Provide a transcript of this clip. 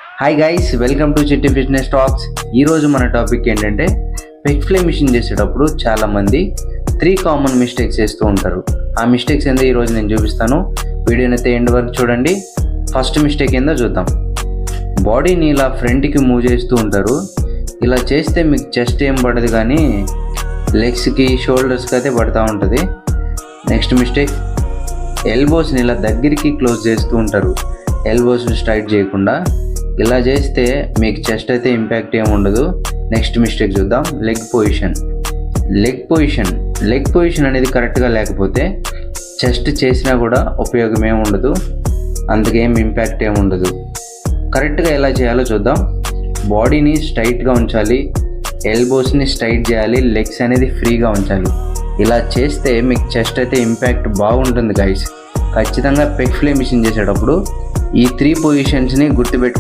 Hi guys, welcome to చిట్టి fitness talks. ఈరోజు మన టాపిక్ ఏంటంటే పెగ్ ఫ్లై మిషన్ చేసేటప్పుడు చాలామంది 3 కామన్ మిస్టేక్స్ చేస్తూ ఉంటారు. ఆ మిస్టేక్స్ ఏందో ఈరోజు నేను చూపిస్తాను. వీడియోని అయితే ఎండ్ వరకు చూడండి. ఫస్ట్ మిస్టేక్ ఏందో చూద్దాం. బాడీని ఇలా ఫ్రంట్కి మూవ్ చేస్తూ ఉంటారు. ఇలా చేస్తే మీకు చెస్ట్ ఏం పడదు, కానీ లెగ్స్కి షోల్డర్స్కి అయితే పడుతూ ఉంటుంది. నెక్స్ట్ మిస్టేక్, ఎల్బోస్ని ఇలా దగ్గరికి క్లోజ్ చేస్తూ ఉంటారు. ఎల్బోస్ని స్ట్రైట్ చేయకుండా ఇలా చేస్తే మీకు చెస్ట్ అయితే ఇంపాక్ట్ ఏమి ఉండదు. నెక్స్ట్ మిస్టేక్ చూద్దాం. లెగ్ పొజిషన్ అనేది కరెక్ట్గా లేకపోతే చెస్ట్ చేసినా కూడా ఉపయోగం ఏమి ఉండదు, అంతకేం ఇంపాక్ట్ ఏమి ఉండదు. కరెక్ట్గా ఎలా చేయాలో చూద్దాం. బాడీని స్ట్రైట్గా ఉంచాలి, ఎల్బోస్ని స్ట్రైట్ చేయాలి, లెగ్స్ అనేది ఫ్రీగా ఉంచాలి. ఇలా చేస్తే మీకు చెస్ట్ అయితే ఇంపాక్ట్ బాగుంటుంది గైస్. ఖచ్చితంగా పెగ్ ఫ్లై మిషన్ చేసేటప్పుడు ఈ 3 పొజిషన్స్ని గుర్తుపెట్టుకోండి.